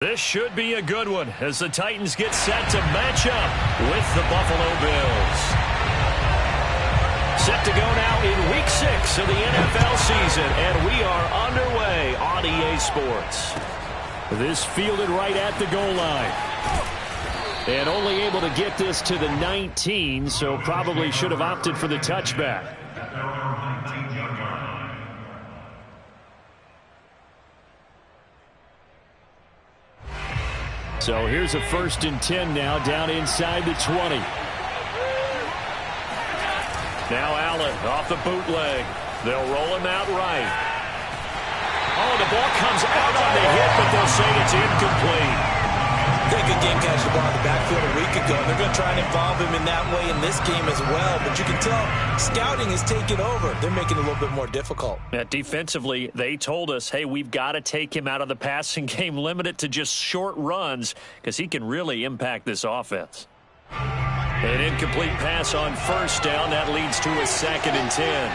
This should be a good one as the Titans get set to match up with the Buffalo Bills. Set to go now in Week 6 of the NFL season, and we are underway on EA Sports. This fielded right at the goal line. And only able to get this to the 19, so probably should have opted for the touchback. So here's a 1st and 10 now down inside the 20. Now Allen off the bootleg. They'll roll him out right. Oh, the ball comes out on the hit, but they'll say it's incomplete. They good game catch the ball in the backfield a week ago. They're going to try and involve him in that way in this game as well. But you can tell scouting is taking over. They're making it a little bit more difficult. Yeah, defensively, they told us, hey, we've got to take him out of the passing game, limit it to just short runs because he can really impact this offense. An incomplete pass on 1st down. That leads to a 2nd and 10.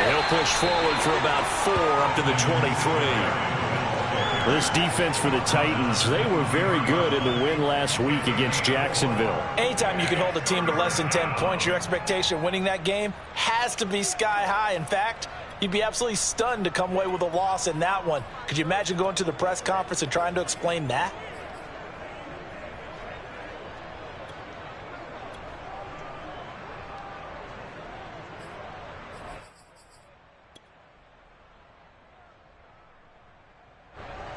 He'll push forward for about 4 up to the 23. This defense for the Titans, they were very good in the win last week against Jacksonville. Anytime you can hold a team to less than 10 points, your expectation of winning that game has to be sky high. In fact, you'd be absolutely stunned to come away with a loss in that one. Could you imagine going to the press conference and trying to explain that?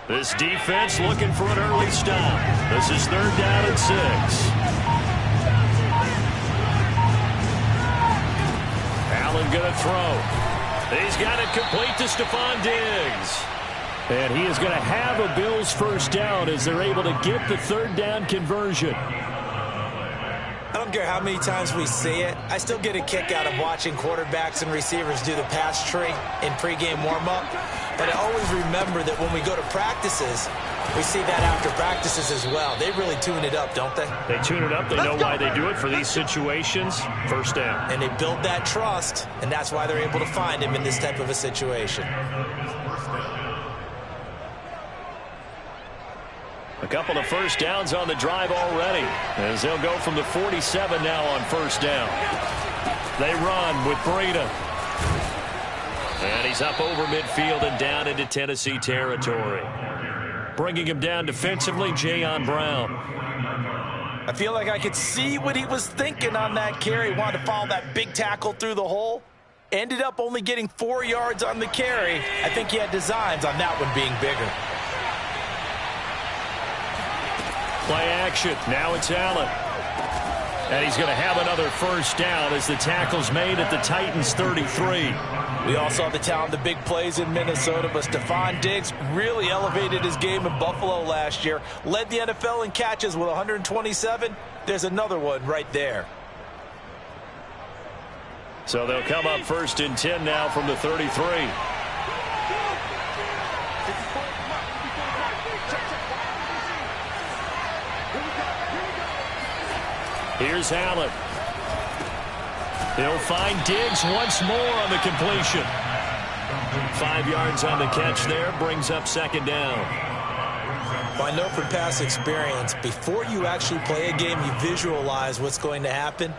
This defense looking for an early stop. This is 3rd down and 6. Allen going to throw. He's got it complete to Stephon Diggs. And he is going to have a Bills 1st down as they're able to get the 3rd down conversion. I don't care how many times we see it. I still get a kick out of watching quarterbacks and receivers do the pass tree in pregame warm-up. But I always remember that when we go to practices, we see that after practices as well. They really tune it up, don't they? They tune it up. They know why they do it for these situations. 1st down. And they build that trust, and that's why they're able to find him in this type of a situation. A couple of 1st downs on the drive already, as they'll go from the 47 now on 1st down. They run with Breida. And he's up over midfield and down into Tennessee territory. Bringing him down defensively, Jayon Brown. I feel like I could see what he was thinking on that carry. Wanted to follow that big tackle through the hole. Ended up only getting 4 yards on the carry. I think he had designs on that one being bigger. Play action. Now it's Allen. And he's going to have another 1st down as the tackle's made at the Titans' 33. We also have the talent, the big plays in Minnesota, but Stephon Diggs really elevated his game in Buffalo last year. Led the NFL in catches with 127. There's another one right there. So they'll come up 1st and 10 now from the 33. Here's Allen. He'll find Diggs once more on the completion. 5 yards on the catch there, brings up 2nd down. Well, I know from past experience, before you actually play a game, you visualize what's going to happen.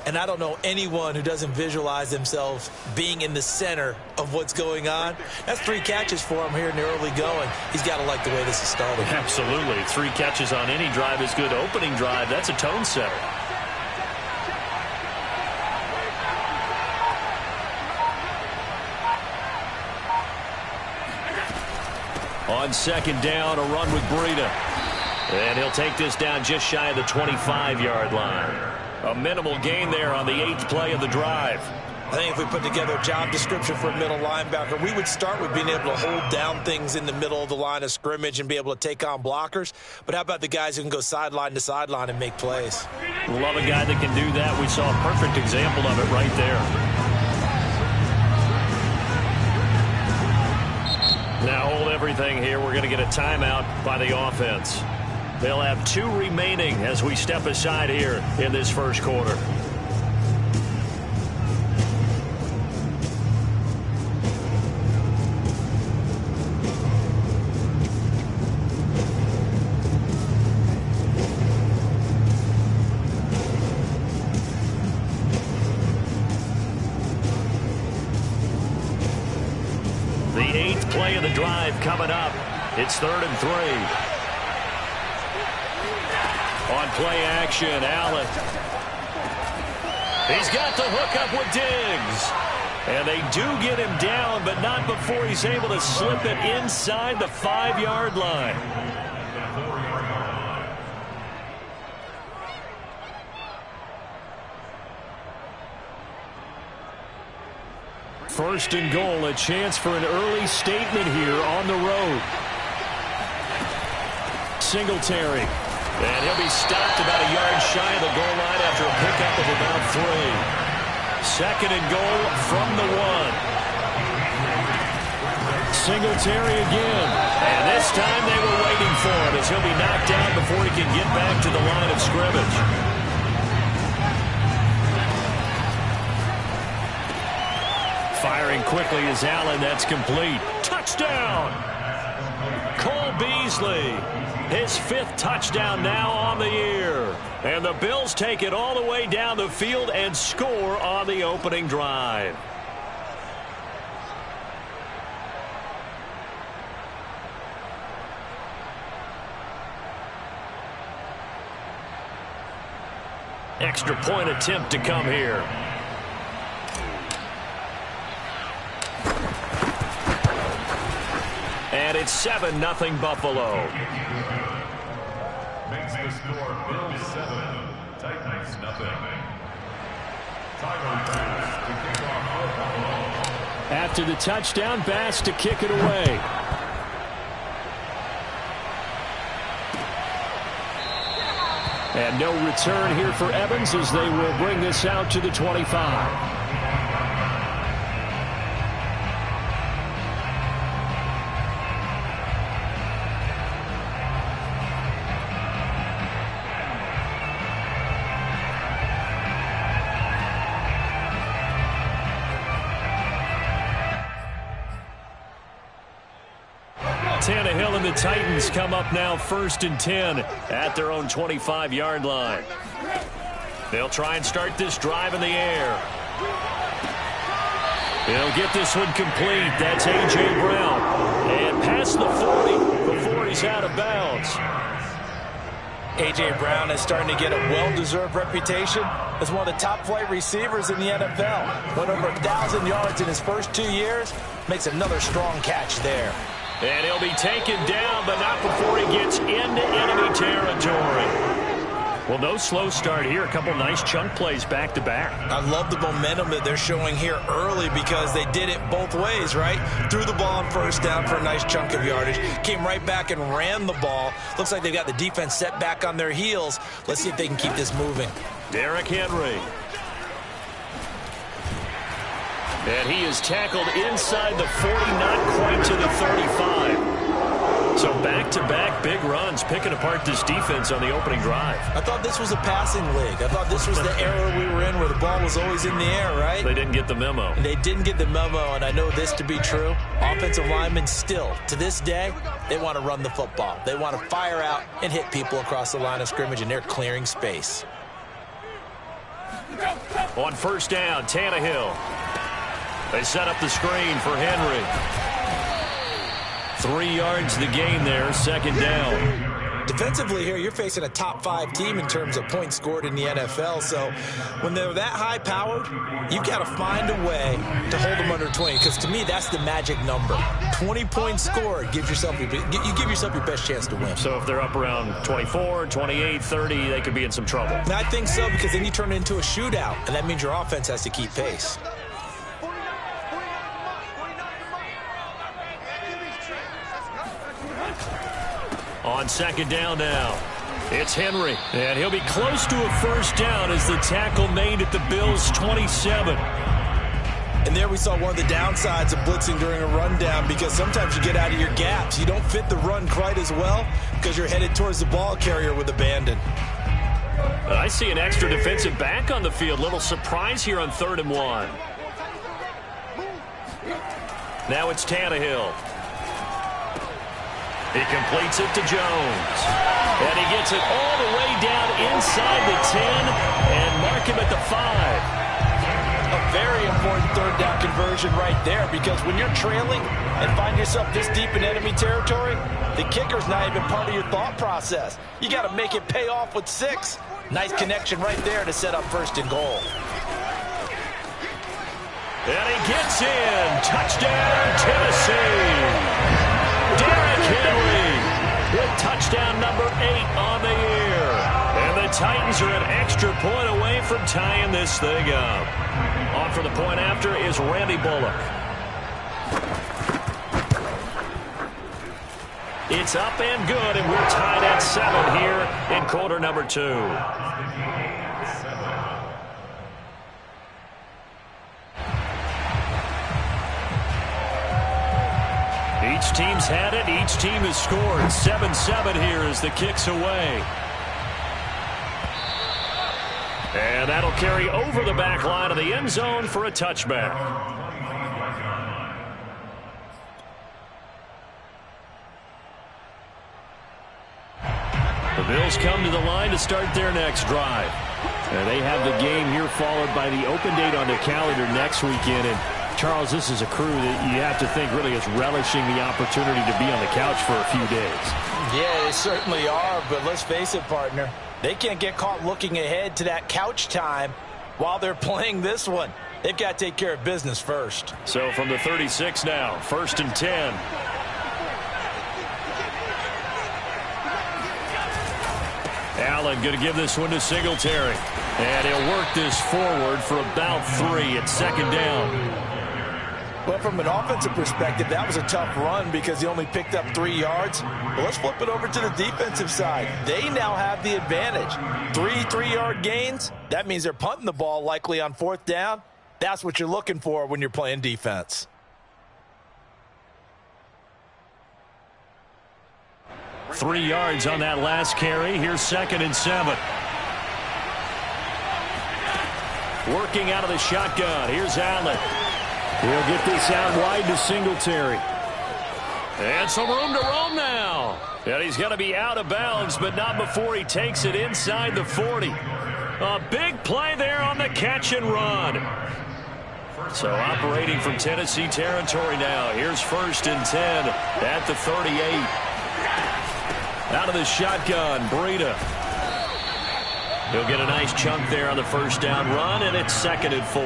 And I don't know anyone who doesn't visualize themselves being in the center of what's going on. That's 3 catches for him here in the early going. He's got to like the way this is starting. Absolutely. 3 catches on any drive is good. Opening drive, that's a tone setter. On 2nd down, a run with Breida. And he'll take this down just shy of the 25-yard line. A minimal gain there on the 8th play of the drive. I think if we put together a job description for a middle linebacker, we would start with being able to hold down things in the middle of the line of scrimmage and be able to take on blockers. But how about the guys who can go sideline to sideline and make plays? Love a guy that can do that. We saw a perfect example of it right there. Now hold everything here. We're going to get a timeout by the offense. They'll have 2 remaining as we step aside here in this first quarter. The 8th play of the drive coming up. It's 3rd and 3. On play action, Allen. He's got the hookup with Diggs. And they do get him down, but not before he's able to slip it inside the 5-yard line. First and goal, a chance for an early statement here on the road. Singletary. And he'll be stopped about a yard shy of the goal line after a pickup of about 3. 2nd and goal from the 1. Singletary again. And this time they were waiting for him as he'll be knocked down before he can get back to the line of scrimmage. Firing quickly is Allen. That's complete. Touchdown! Cole Beasley. His 5th touchdown now on the year. And the Bills take it all the way down the field and score on the opening drive. Extra point attempt to come here. And it's 7-0 Buffalo. Makes the score Bills 7, Titans nothing. After the touchdown, Bass to kick it away. And no return here for Evans as they will bring this out to the 25. Tannehill and the Titans come up now 1st and 10 at their own 25-yard line. They'll try and start this drive in the air. He'll get this one complete. That's A.J. Brown. And past the 40 before he's out of bounds. A.J. Brown is starting to get a well-deserved reputation as one of the top-flight receivers in the NFL. Went over 1,000 yards in his first 2 years. Makes another strong catch there. And he'll be taken down, but not before he gets into enemy territory. Well, no slow start here. A couple nice chunk plays back-to-back. I love the momentum that they're showing here early because they did it both ways, right? Threw the ball on 1st down for a nice chunk of yardage. Came right back and ran the ball. Looks like they've got the defense set back on their heels. Let's see if they can keep this moving. Derrick Henry. And he is tackled inside the 40, not quite to the 35. So back-to-back big runs, picking apart this defense on the opening drive. I thought this was a passing league. I thought this was the era we were in where the ball was always in the air, right? They didn't get the memo. They didn't get the memo, and I know this to be true. Offensive linemen still, to this day, they want to run the football. They want to fire out and hit people across the line of scrimmage, and they're clearing space. On 1st down, Tannehill. They set up the screen for Henry. 3 yards the gain there, 2nd down. Defensively here, you're facing a top-5 team in terms of points scored in the NFL. So when they're that high-powered, you've got to find a way to hold them under 20. Because to me, that's the magic number. 20 points scored gives yourself you give yourself your best chance to win. So if they're up around 24, 28, 30, they could be in some trouble. And I think so, because then you turn it into a shootout, and that means your offense has to keep pace. On 2nd down now, it's Henry. And he'll be close to a 1st down as the tackle made at the Bills' 27. And there we saw one of the downsides of blitzing during a rundown, because sometimes you get out of your gaps. You don't fit the run quite as well because you're headed towards the ball carrier with abandon. I see an extra defensive back on the field. Little surprise here on 3rd and 1. Now it's Tannehill. He completes it to Jones. And he gets it all the way down inside the 10 and mark him at the 5. A very important third down conversion right there, because when you're trailing and find yourself this deep in enemy territory, the kicker's not even part of your thought process. You got to make it pay off with 6. Nice connection right there to set up 1st and goal. And he gets in. Touchdown, Tennessee. Derrick Henry with touchdown number 8 on the year. And the Titans are an extra point away from tying this thing up. On for the point after is Randy Bullock. It's up and good, and we're tied at 7 here in quarter number 2. Each team's had it. Each team has scored. 7-7 here as the kick's away. And that'll carry over the back line of the end zone for a touchback. The Bills come to the line to start their next drive. And they have the game here followed by the open date on the calendar next weekend. And Charles, this is a crew that you have to think really is relishing the opportunity to be on the couch for a few days. Yeah, they certainly are, but let's face it, partner. They can't get caught looking ahead to that couch time while they're playing this one. They've got to take care of business first. So from the 36 now, 1st and 10. Allen going to give this one to Singletary. And he'll work this forward for about 3 at 2nd down. Well, from an offensive perspective, that was a tough run because he only picked up 3 yards. But let's flip it over to the defensive side. They now have the advantage. 3 3-yard gains. That means they're punting the ball likely on 4th down. That's what you're looking for when you're playing defense. Three yards on that last carry. Here's 2nd and 7. Working out of the shotgun. Here's Allen. He'll get this out wide to Singletary. And some room to roam now. And he's going to be out of bounds, but not before he takes it inside the 40. A big play there on the catch and run. So operating from Tennessee territory now. Here's 1st and 10 at the 38. Out of the shotgun, Breida. He'll get a nice chunk there on the 1st down run, and it's 2nd and 4.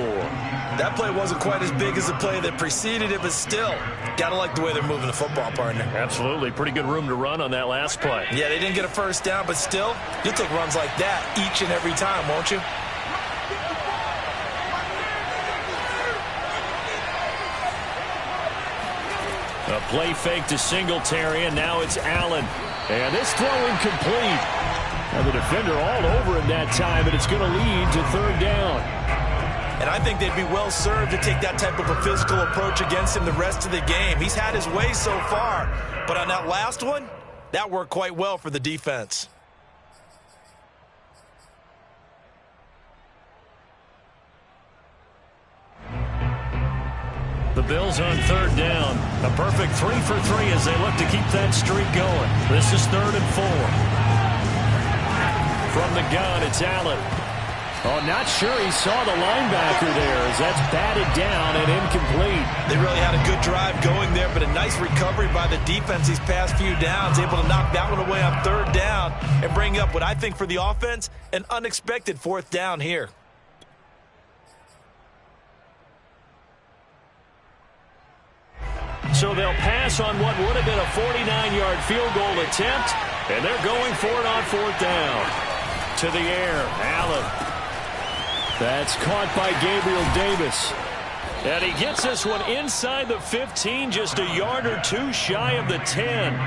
That play wasn't quite as big as the play that preceded it, but still, got to like the way they're moving the football, partner. Absolutely. Pretty good room to run on that last play. Yeah, they didn't get a 1st down, but still, you'll take runs like that each and every time, won't you? A play fake to Singletary, and now it's Allen. And this throw incomplete. And the defender all over him that time, but it's going to lead to 3rd down. And I think they'd be well served to take that type of a physical approach against him the rest of the game. He's had his way so far, but on that last one, that worked quite well for the defense. The Bills on 3rd down. A perfect 3 for 3 as they look to keep that streak going. This is 3rd and 4. From the gun, it's Allen. Oh, not sure he saw the linebacker there as that's batted down and incomplete. They really had a good drive going there, but a nice recovery by the defense these past few downs, able to knock that one away on 3rd down and bring up what I think for the offense, an unexpected 4th down here. So they'll pass on what would have been a 49-yard field goal attempt, and they're going for it on 4th down. To the air, Allen. That's caught by Gabriel Davis. And he gets this one inside the 15, just a yard or 2 shy of the 10.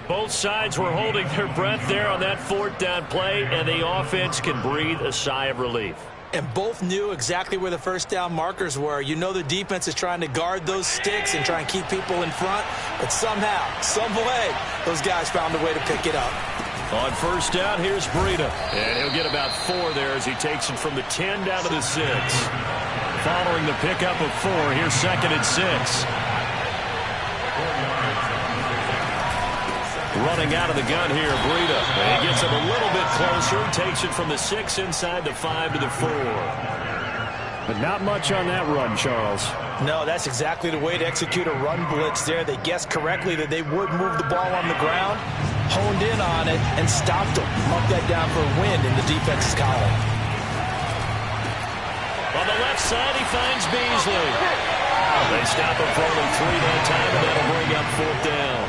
Both sides were holding their breath there on that 4th down play, and the offense can breathe a sigh of relief. And both knew exactly where the 1st down markers were. You know the defense is trying to guard those sticks and try and keep people in front, but somehow, some way, those guys found a way to pick it up. On 1st down, here's Breida. And he'll get about 4 there as he takes it from the 10 down to the 6. Following the pickup of 4, here's 2nd and 6. Running out of the gun here, Breida. And he gets it a little bit closer. Takes it from the 6 inside the 5 to the 4. But not much on that run, Charles. No, that's exactly the way to execute a run blitz there. They guessed correctly that they would move the ball on the ground, honed in on it, and stopped them. Mark that down for a win in the defense's column. On the left side, he finds Beasley. They stop him for only 3 that time, and that'll bring up 4th down.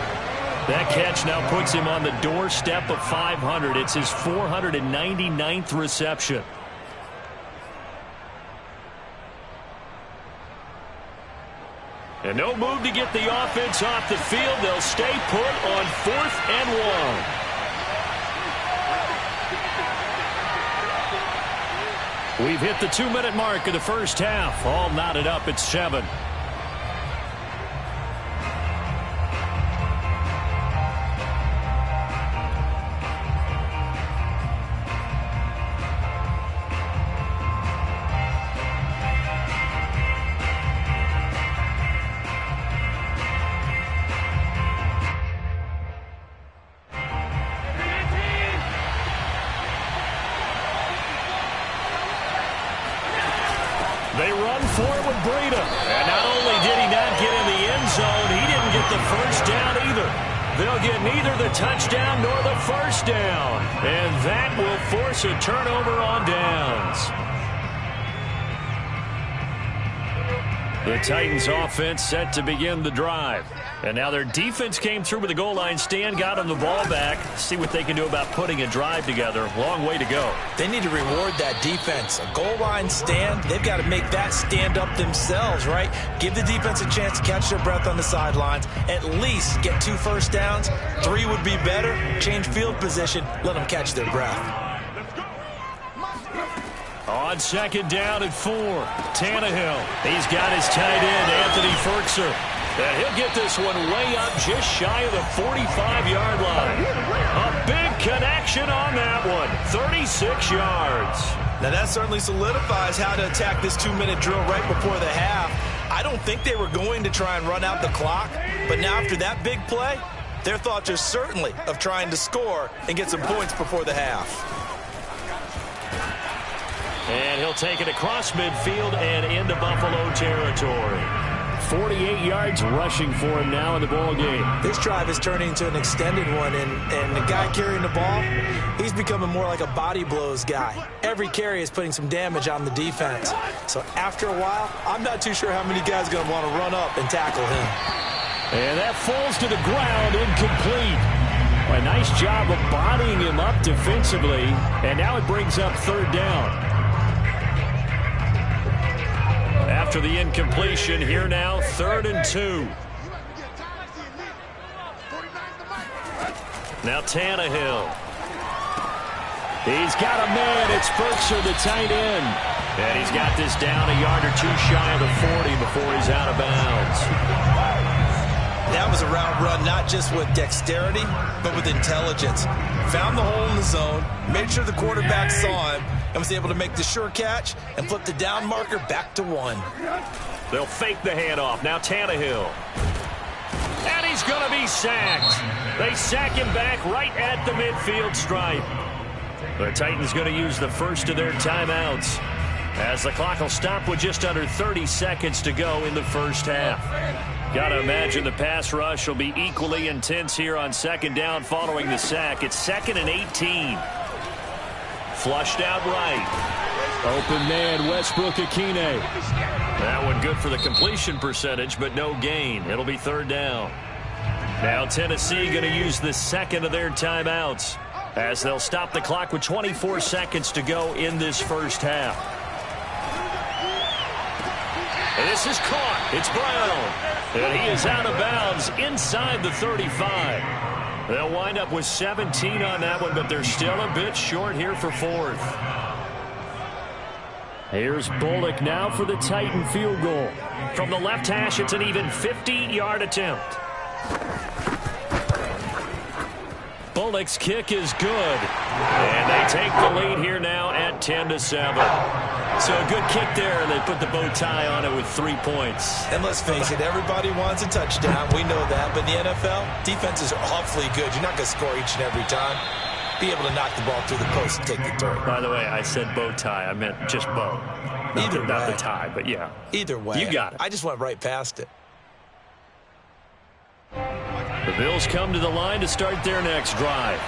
That catch now puts him on the doorstep of 500. It's his 499th reception. And no move to get the offense off the field. They'll stay put on 4th and 1. We've hit the 2-minute mark of the first half. All knotted up at 7. They run for it with Breida. And not only did he not get in the end zone, he didn't get the first down either. They'll get neither the touchdown nor the first down. And that will force a turnover on downs. The Titans offense set to begin the drive. And now their defense came through with the goal line stand, got them the ball back. See what they can do about putting a drive together. Long way to go. They need to reward that defense. A goal line stand, they've got to make that stand up themselves, right? Give the defense a chance to catch their breath on the sidelines. At least get 2 first downs. 3 would be better. Change field position. Let them catch their breath. On 2nd down at 4, Tannehill. He's got his tight end, Anthony Ferkser. And he'll get this one way up just shy of the 45-yard line. A big connection on that one. 36 yards. Now that certainly solidifies how to attack this 2-minute drill right before the half. I don't think they were going to try and run out the clock. But now after that big play, their thoughts are certainly of trying to score and get some points before the half. And he'll take it across midfield and into Buffalo territory. 48 yards rushing for him now in the ball game. This drive is turning into an extended one, and the guy carrying the ball, he's becoming more like a body blows guy. Every carry is putting some damage on the defense. So after a while, I'm not too sure how many guys are going to want to run up and tackle him. And that falls to the ground, incomplete. A nice job of bodying him up defensively, and now it brings up 3rd down. After the incompletion, here now, 3rd and 2. Now Tannehill. He's got a man. It's Ferkser, the tight end. And he's got this down a yard or 2 shy of the 40 before he's out of bounds. That was a route run not just with dexterity, but with intelligence. Found the hole in the zone, made sure the quarterback saw him, and was able to make the sure catch and flip the down marker back to 1. They'll fake the handoff. Now Tannehill. And he's going to be sacked. They sack him back right at the midfield stripe. The Titans going to use the first of their timeouts, as the clock will stop with just under 30 seconds to go in the first half. Got to imagine the pass rush will be equally intense here on 2nd down following the sack. It's 2nd and 18. Flushed out right. Open man, Westbrook-Akine. That one good for the completion percentage, but no gain. It'll be 3rd down. Now Tennessee going to use the second of their timeouts, as they'll stop the clock with 24 seconds to go in this first half. And this is caught. It's Brown. And he is out of bounds inside the 35. They'll wind up with 17 on that one, but they're still a bit short here for 4th. Here's Bullock now for the Titan field goal. From the left hash, it's an even 50-yard attempt. Bullock's kick is good. And they take the lead here now at 10-7. So a good kick there, and they put the bow tie on it with 3 points. And let's face it, everybody wants a touchdown. We know that. But in the NFL, defenses are awfully good. You're not going to score each and every time. Be able to knock the ball through the post and take the turn. By the way, I said bow tie. I meant just bow. Not the tie, but yeah. Either way. You got it. I just went right past it. The Bills come to the line to start their next drive.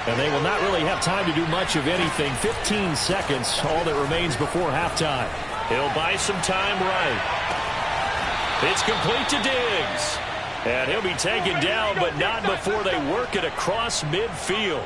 And they will not really have time to do much of anything. 15 seconds, all that remains before halftime. He'll buy some time right. It's complete to Diggs. And he'll be taken down, but not before they work it across midfield.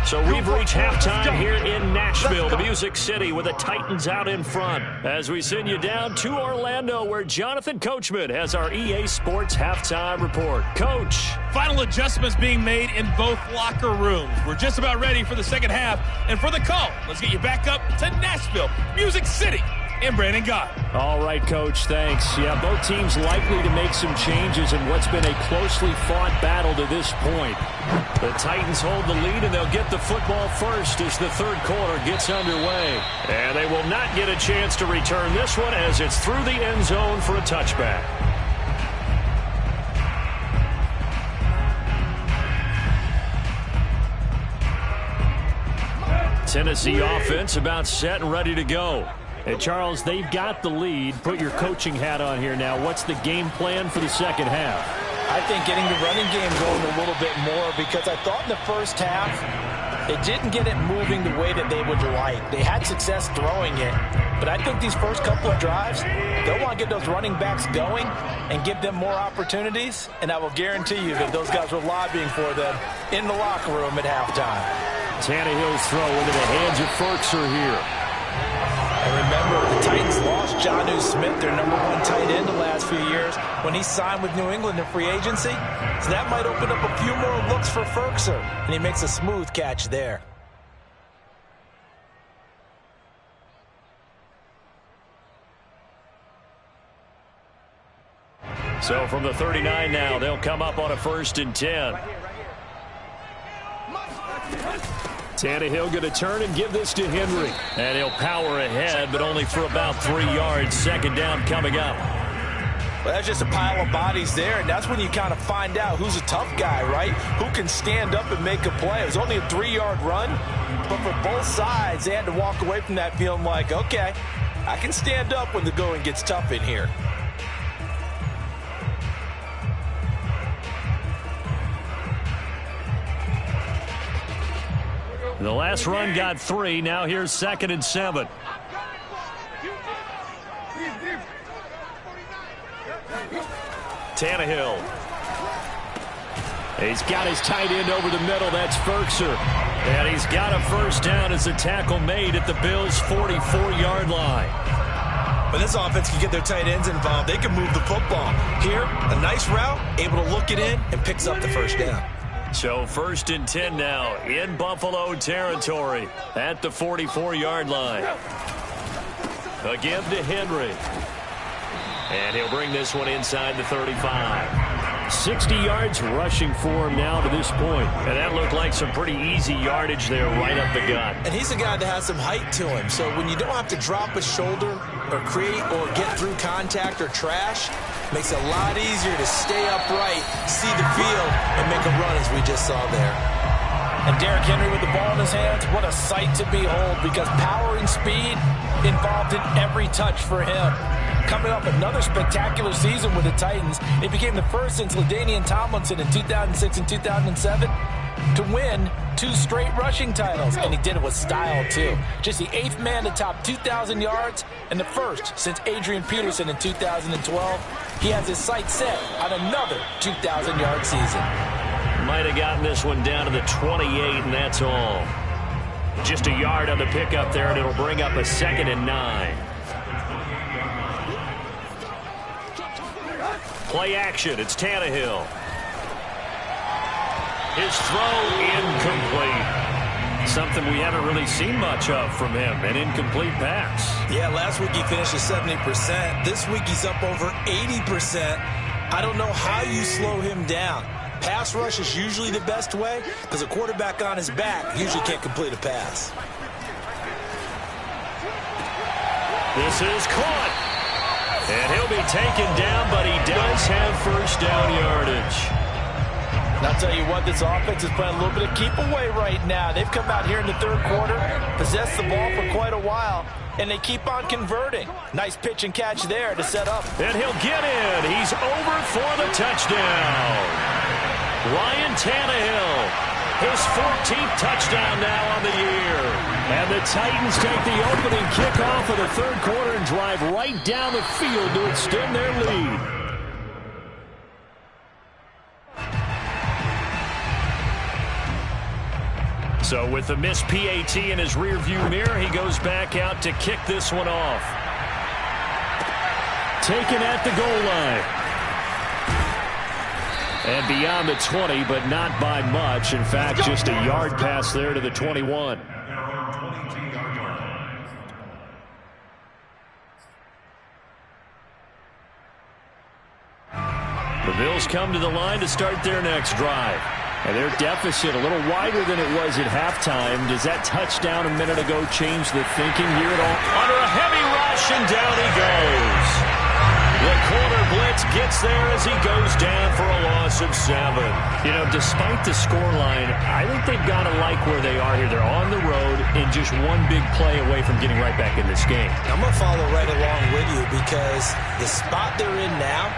So we've reached halftime here in Nashville, the Music City, with the Titans out in front. As we send you down to Orlando, where Jonathan Coachman has our EA Sports halftime report. Coach. Final adjustments being made in both locker rooms. We're just about ready for the second half. And for the call, let's get you back up to Nashville, Music City, and Brandon Gott. All right, Coach, thanks. Yeah, both teams likely to make some changes in what's been a closely fought battle to this point. The Titans hold the lead, and they'll get the football first as the third quarter gets underway. And they will not get a chance to return this one as it's through the end zone for a touchback. Tennessee offense about set and ready to go. And, Charles, they've got the lead. Put your coaching hat on here now. What's the game plan for the second half? I think getting the running game going a little bit more, because I thought in the first half they didn't get it moving the way that they would like. They had success throwing it, but I think these first couple of drives, they'll want to get those running backs going and give them more opportunities, and I will guarantee you that those guys were lobbying for them in the locker room at halftime. Tannehill's throw into the hands of Ferkser here. And remember, the Titans lost Jonnu Smith, their #1 tight end the last few years, when he signed with New England in free agency. So that might open up a few more looks for Ferkser, and he makes a smooth catch there. So from the 39 now, they'll come up on a 1st and 10. Tannehill going to turn and give this to Henry. And he'll power ahead, but only for about 3 yards. Second down coming up. Well, that's just a pile of bodies there, and that's when you kind of find out who's a tough guy, right? Who can stand up and make a play. It was only a 3-yard run, but for both sides, they had to walk away from that feeling like, okay, I can stand up when the going gets tough in here. The last run got 3. Now here's 2nd and 7. Tannehill. He's got his tight end over the middle. That's Ferkser. And he's got a first down as the tackle made at the Bills' 44-yard line. When this offense can get their tight ends involved, they can move the football. Here, a nice route, able to look it in, and picks up the first down. So 1st and 10 now in Buffalo territory at the 44-yard line. Again to Henry. And he'll bring this one inside the 35. 60 yards rushing for him now to this point. And that looked like some pretty easy yardage there right up the gut. And he's a guy that has some height to him. So when you don't have to drop a shoulder or create or get through contact or trash, makes it a lot easier to stay upright, see the field, and make a run as we just saw there. And Derrick Henry with the ball in his hands, what a sight to behold, because power and speed involved in every touch for him. Coming off another spectacular season with the Titans, it became the first since LaDainian Tomlinson in 2006 and 2007 to win 2 straight rushing titles, and he did it with style too. Just the 8th man to top 2,000 yards and the first since Adrian Peterson in 2012. He has his sights set on another 2,000-yard season. Might have gotten this one down to the 28, and that's all. Just a yard on the pickup there, and it'll bring up a 2nd and 9. Play action. It's Tannehill. His throw incomplete. Something we haven't really seen much of from him, an incomplete pass. Yeah, last week he finished at 70%. This week he's up over 80%. I don't know how you slow him down. Pass rush is usually the best way because a quarterback on his back usually can't complete a pass. This is caught. And he'll be taken down, but he does have first down yardage. And I'll tell you what, this offense is playing a little bit of keep away right now. They've come out here in the third quarter, possessed the ball for quite a while, and they keep on converting. Nice pitch and catch there to set up. And he'll get in. He's over for the touchdown. Ryan Tannehill, his 14th touchdown now on the year. And the Titans take the opening kickoff of the third quarter and drive right down the field to extend their lead. So with the missed PAT in his rearview mirror, he goes back out to kick this one off. Taken at the goal line. And beyond the 20, but not by much. In fact, just a yard pass there to the 21. The Bills come to the line to start their next drive. And their deficit a little wider than it was at halftime. Does that touchdown a minute ago change the thinking here at all? Under a heavy rush, and down he goes. The corner blitz gets there as he goes down for a loss of 7. You know, despite the scoreline, I think they've got to like where they are here. They're on the road and just one big play away from getting right back in this game. I'm going to follow right along with you because the spot they're in now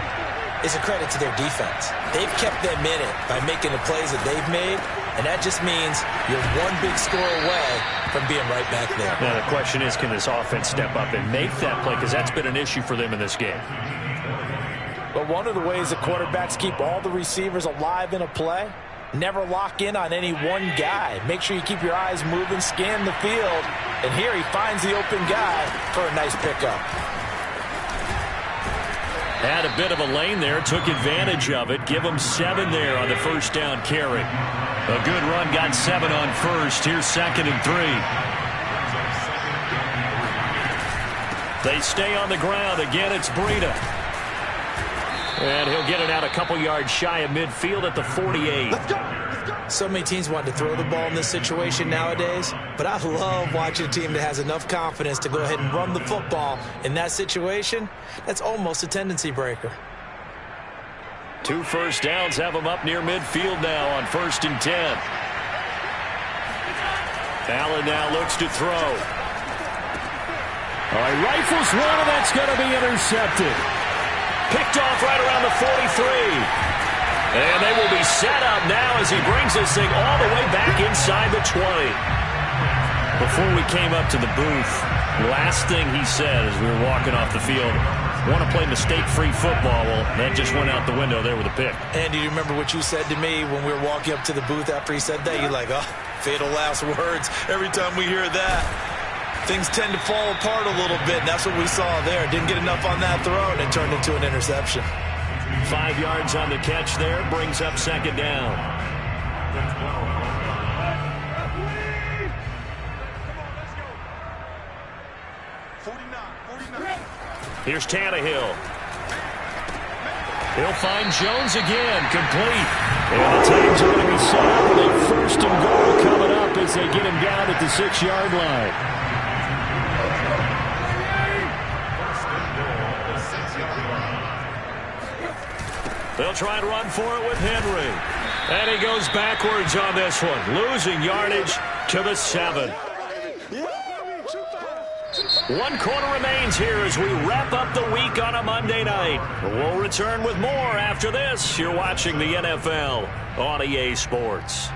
is a credit to their defense. They've kept them in it by making the plays that they've made, and that just means you're one big score away from being right back there. Now, the question is, can this offense step up and make that play? Because that's been an issue for them in this game. But one of the ways the quarterbacks keep all the receivers alive in a play, never lock in on any one guy. Make sure you keep your eyes moving, scan the field, and here he finds the open guy for a nice pickup. Had a bit of a lane there, took advantage of it. Give him 7 there on the first down carry. A good run, got 7 on first. Here's 2nd and 3. They stay on the ground. Again, it's Breida. And he'll get it out a couple yards shy of midfield at the 48. Let's go. So many teams want to throw the ball in this situation nowadays, but I love watching a team that has enough confidence to go ahead and run the football in that situation. That's almost a tendency breaker. 2 first downs have them up near midfield now on 1st and 10. Allen now looks to throw. All right, rifles one, and that's going to be intercepted. Picked off right around the 43. And they will be set up now as he brings this thing all the way back inside the 20. Before we came up to the booth, last thing he said as we were walking off the field, want to play mistake-free football. Well, that just went out the window there with a pick. Andy, do you remember what you said to me when we were walking up to the booth after he said that? You're like, oh, fatal last words. Every time we hear that, things tend to fall apart a little bit, and that's what we saw there. Didn't get enough on that throw, and it turned into an interception. 5 yards on the catch there, brings up 2nd down. Here's Tannehill. He'll find Jones again, complete. And the Titans are going to be set up with a 1st and goal coming up as they get him down at the 6-yard line. They'll try and run for it with Henry. And he goes backwards on this one, losing yardage to the 7. 1 quarter remains here as we wrap up the week on a Monday night. We'll return with more after this. You're watching the NFL on EA Sports.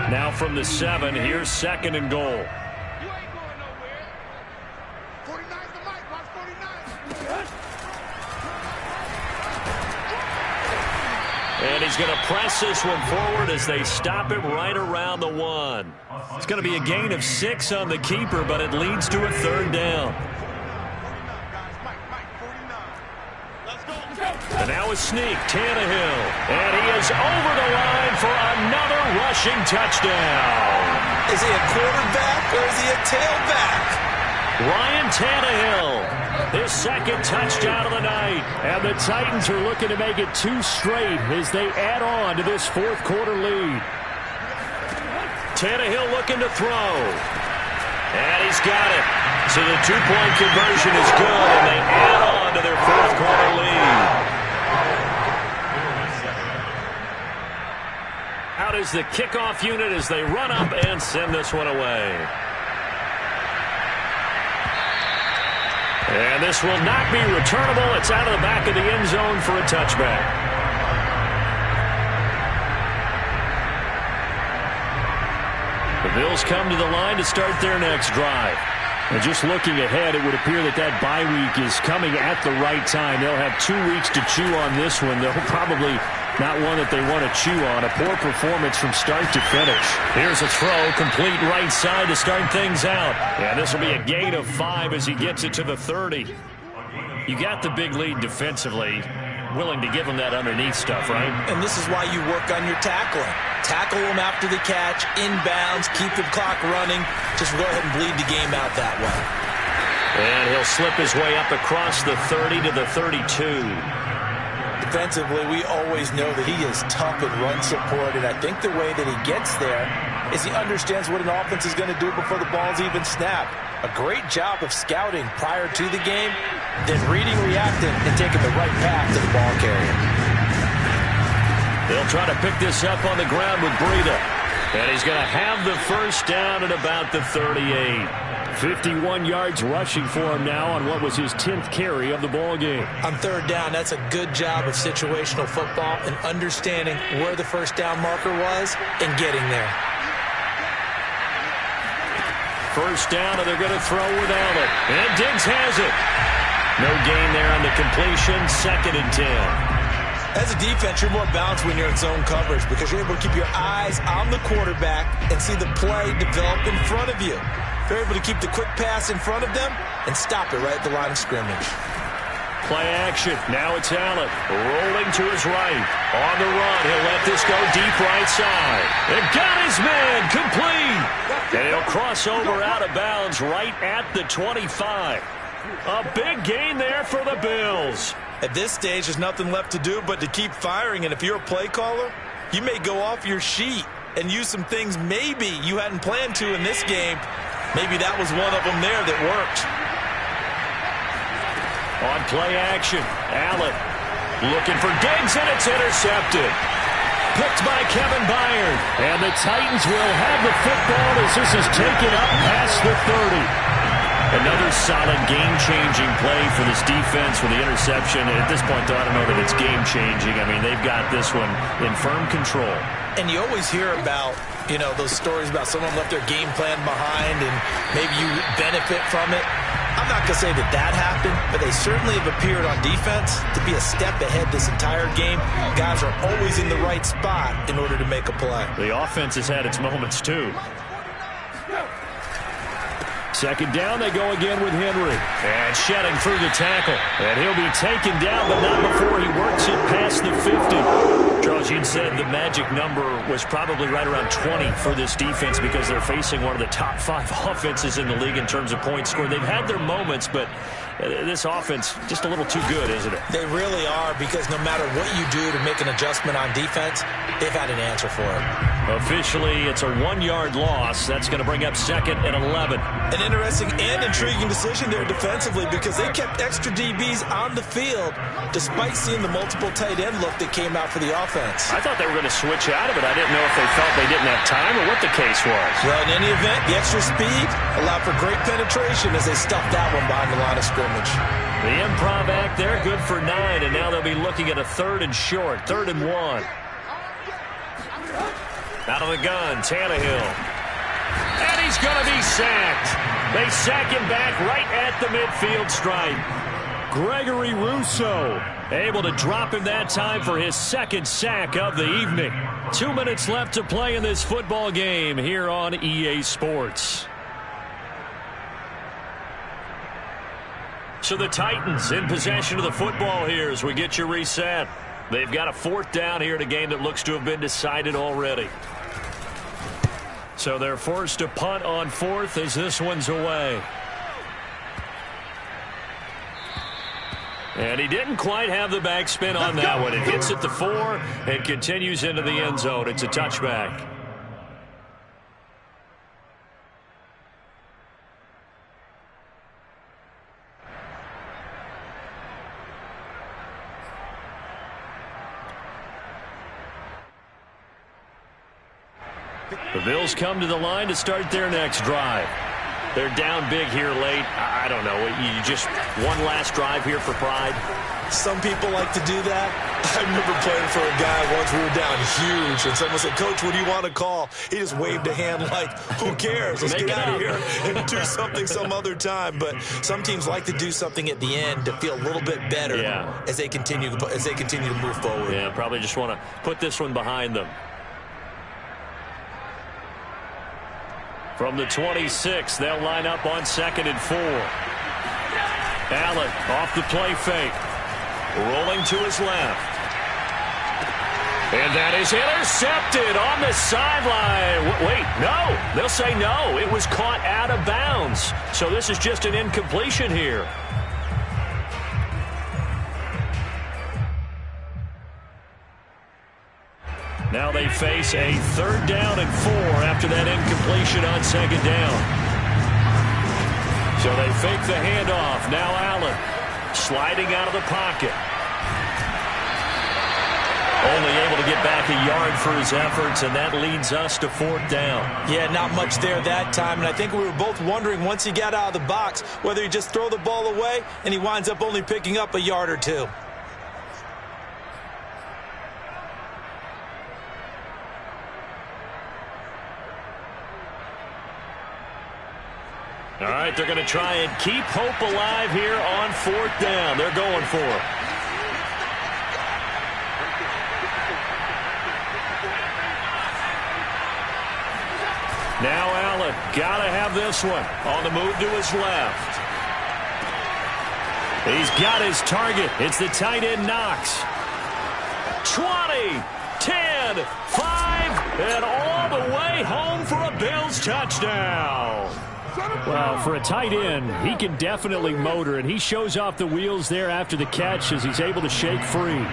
Now from the 7, here's 2nd and goal. You ain't going nowhere. 49's the mic. Watch 49. And he's going to press this one forward as they stop him right around the 1. It's going to be a gain of 6 on the keeper, but it leads to a 3rd down. And now a sneak, Tannehill. And he is over the line for another rushing touchdown. Is he a quarterback or is he a tailback? Ryan Tannehill, his second touchdown of the night. And the Titans are looking to make it 2 straight as they add on to this fourth quarter lead. Tannehill looking to throw. And he's got it. So the 2-point conversion is good, and they add on to their fourth quarter lead. Out is the kickoff unit as they run up and send this one away. And this will not be returnable. It's out of the back of the end zone for a touchback. The Bills come to the line to start their next drive. And just looking ahead, it would appear that that bye week is coming at the right time. They'll have 2 weeks to chew on this one. They'll probably not one that they want to chew on. A poor performance from start to finish. Here's a throw, complete right side to start things out. And this will be a gain of 5 as he gets it to the 30. You got the big lead defensively. Willing to give him that underneath stuff, right? And this is why you work on your tackling. Tackle him after the catch, inbounds, keep the clock running. Just go ahead and bleed the game out that way. And he'll slip his way up across the 30 to the 32. Defensively, we always know that he is tough in run support, and I think the way that he gets there is he understands what an offense is going to do before the ball's even snapped. A great job of scouting prior to the game, then reading, reacting, and taking the right path to the ball carrier. They'll try to pick this up on the ground with Breida. And he's going to have the first down at about the 38. 51 yards rushing for him now on what was his 10th carry of the ball game. On third down, that's a good job of situational football and understanding where the first down marker was and getting there. First down, and they're going to throw with Allen. And Diggs has it. No gain there on the completion. 2nd and 10. As a defense, you're more balanced when you're in zone coverage because you're able to keep your eyes on the quarterback and see the play develop in front of you. They're able to keep the quick pass in front of them and stop it right at the line of scrimmage. Play action. Now it's Allen. Rolling to his right. On the run. He'll let this go deep right side. And got his man. Complete. And he'll cross over out of bounds right at the 25. A big gain there for the Bills. At this stage, there's nothing left to do but to keep firing. And if you're a play caller, you may go off your sheet and use some things maybe you hadn't planned to in this game. Maybe that was one of them there that worked. On play action, Allen looking for Diggs, and it's intercepted. Picked by Kevin Byard. And the Titans will have the football as this is taken up past the 30. Another solid game-changing play for this defense with the interception. At this point, though, I don't know that it's game-changing. I mean, they've got this one in firm control. And you always hear about, you know, those stories about someone left their game plan behind and maybe you benefit from it. I'm not going to say that that happened, but they certainly have appeared on defense to be a step ahead this entire game. Guys are always in the right spot in order to make a play. The offense has had its moments, too. Second down, they go again with Henry. And shedding through the tackle. And he'll be taken down, but not before he works it past the 50. Charles, you'd said the magic number was probably right around 20 for this defense because they're facing one of the top 5 offenses in the league in terms of points scored. They've had their moments, but this offense just a little too good, isn't it? They really are, because no matter what you do to make an adjustment on defense, they've had an answer for it. Officially, it's a 1-yard loss. That's going to bring up 2nd and 11. An interesting and intriguing decision there defensively because they kept extra DBs on the field despite seeing the multiple tight end look that came out for the offense. I thought they were going to switch out of it. I didn't know if they felt they didn't have time or what the case was. Well, in any event, the extra speed allowed for great penetration as they stuffed that one behind the line of scrimmage. The improv act there, good for 9, and now they'll be looking at a 3rd and short, 3rd and 1. Out of the gun, Tannehill. And he's going to be sacked. They sack him back right at the midfield stripe. Gregory Rousseau able to drop him that time for his 2nd sack of the evening. 2 minutes left to play in this football game here on EA Sports. So the Titans in possession of the football here as we get you reset. They've got a 4th down here in a game that looks to have been decided already. So they're forced to punt on 4th as this one's away. And he didn't quite have the backspin on that one. It hits at the 4 and continues into the end zone. It's a touchback. The Bills come to the line to start their next drive. They're down big here late. I don't know. You just one last drive here for pride. Some people like to do that. I remember playing for a guy once. We were down huge, and someone said, "Coach, what do you want to call?" He just waved a hand like, "Who cares? Let's get out of here and do something some other time." But some teams like to do something at the end to feel a little bit better as they continue to move forward. Yeah, probably just want to put this one behind them. From the 26, they'll line up on 2nd and 4. Allen off the play fake. Rolling to his left. And that is intercepted on the sideline. Wait, no. They'll say no. It was caught out of bounds. So this is just an incompletion here. Now they face a 3rd down and 4 after that incompletion on 2nd down. So they fake the handoff. Now Allen sliding out of the pocket. Only able to get back a yard for his efforts, and that leads us to 4th down. Yeah, not much there that time, and I think we were both wondering once he got out of the box whether he just throw the ball away, and he winds up only picking up a yard or 2. All right, they're going to try and keep hope alive here on 4th down. They're going for it. Now Allen, got to have this one. On the move to his left. He's got his target. It's the tight end Knox. 20, 10, 5, and all the way home for a Bills touchdown. Well, for a tight end, he can definitely motor, and he shows off the wheels there after the catch as he's able to shake free.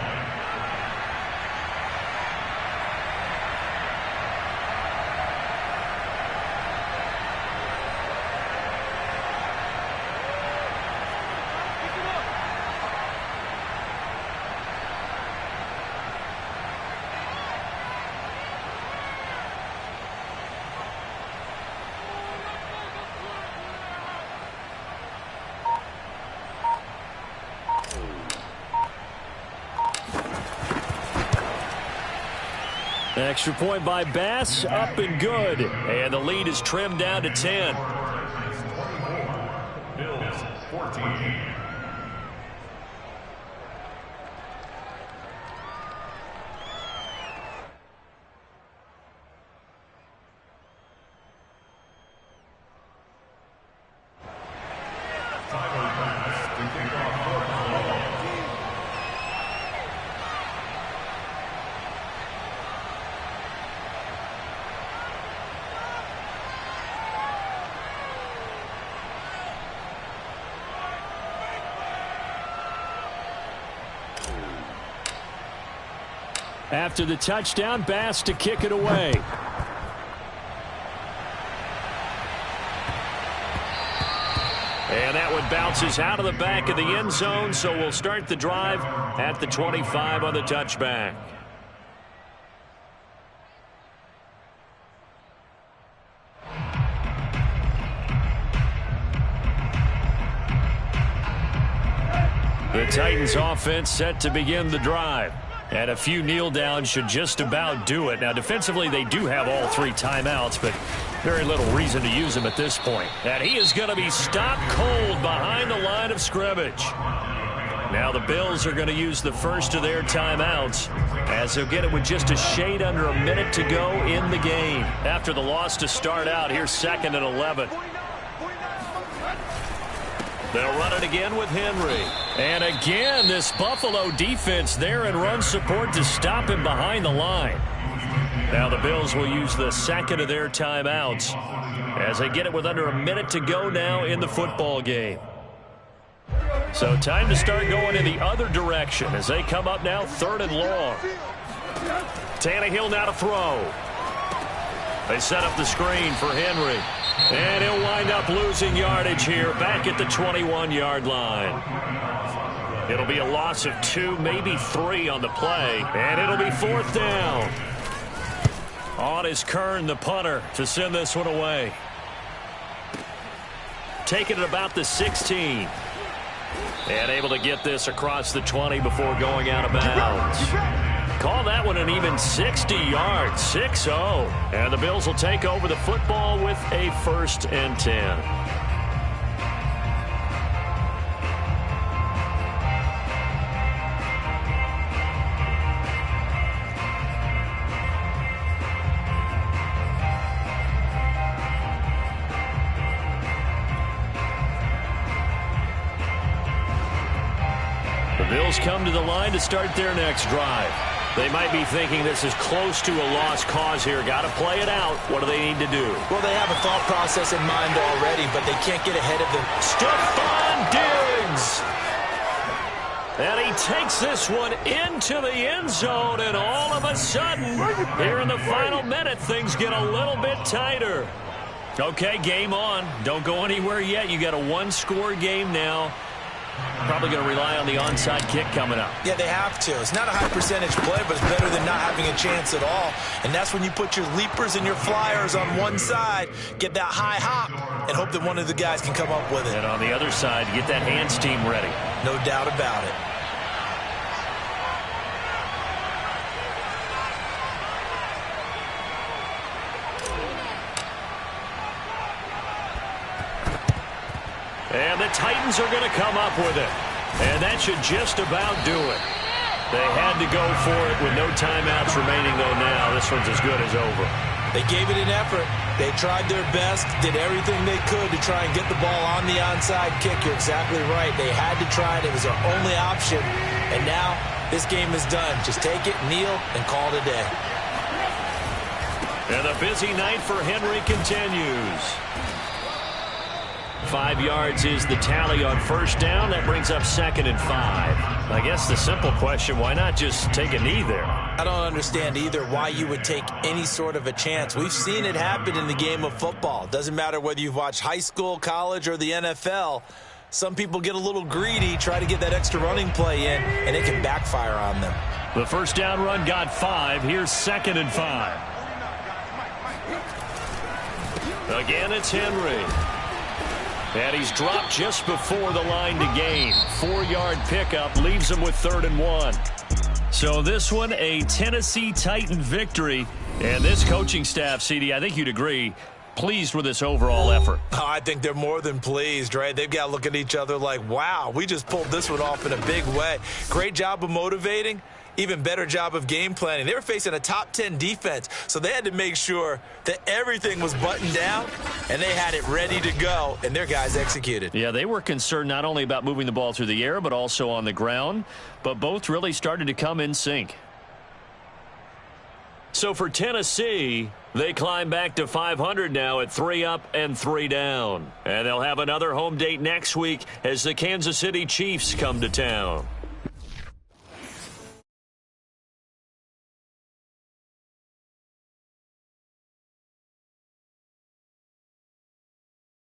Extra point by Bass, up and good. And the lead is trimmed down to 10. Bills 14. After the touchdown, Bass to kick it away. And that one bounces out of the back of the end zone, so we'll start the drive at the 25 on the touchback. The Titans offense set to begin the drive. And a few kneel downs should just about do it. Now, defensively, they do have all 3 timeouts, but very little reason to use them at this point. And he is going to be stopped cold behind the line of scrimmage. Now the Bills are going to use the first of their timeouts as they'll get it with just a shade under a minute to go in the game. After the loss to start out, here's 2nd and 11. They'll run it again with Henry. And again, this Buffalo defense there in run support to stop him behind the line. Now the Bills will use the second of their timeouts as they get it with under a minute to go now in the football game. So time to start going in the other direction as they come up now 3rd and long. Tannehill now to throw. They set up the screen for Henry. And he'll wind up losing yardage here back at the 21-yard line. It'll be a loss of 2, maybe 3 on the play. And it'll be 4th down. On is Kern, the punter, to send this one away. Taking it about the 16. And able to get this across the 20 before going out of bounds. Call that one an even 60 yards, 6-0. And the Bills will take over the football with a 1st and 10. The Bills come to the line to start their next drive. They might be thinking this is close to a lost cause here. Got to play it out. What do they need to do? Well, they have a thought process in mind already, but they can't get ahead of them. Stephon Diggs! And he takes this one into the end zone, and all of a sudden, here in the final minute, things get a little bit tighter. Okay, game on. Don't go anywhere yet. You got a one-score game now. Probably going to rely on the onside kick coming up. Yeah, they have to. It's not a high percentage play, but it's better than not having a chance at all. And that's when you put your leapers and your flyers on one side, get that high hop, and hope that one of the guys can come up with it. And on the other side, get that hands team ready. No doubt about it. And the Titans are going to come up with it. And that should just about do it. They had to go for it with no timeouts remaining, though now this one's as good as over. They gave it an effort. They tried their best, did everything they could to try and get the ball on the onside kick. You're exactly right. They had to try it. It was their only option. And now this game is done. Just take it, kneel, and call it a day. And a busy night for Henry continues. 5 yards is the tally on 1st down. That brings up 2nd and 5. I guess the simple question, why not just take a knee there? I don't understand either why you would take any sort of a chance. We've seen it happen in the game of football. Doesn't matter whether you've watched high school, college, or the NFL. Some people get a little greedy, try to get that extra running play in, and it can backfire on them. The 1st down run got 5. Here's 2nd and 5. Again, it's Henry. And he's dropped just before the line to gain. 4-yard pickup leaves him with 3rd and 1. So this one, a Tennessee Titan victory. And this coaching staff, CD, I think you'd agree, pleased with this overall effort. Oh, I think they're more than pleased, right? They've got to look at each other like, wow, we just pulled this one off in a big way. Great job of motivating. Even better job of game planning. They were facing a top 10 defense, so they had to make sure that everything was buttoned down, and they had it ready to go, and their guys executed. Yeah, they were concerned not only about moving the ball through the air, but also on the ground, but both really started to come in sync. So for Tennessee, they climb back to 500 now at 3 up and 3 down. And they'll have another home date next week as the Kansas City Chiefs come to town.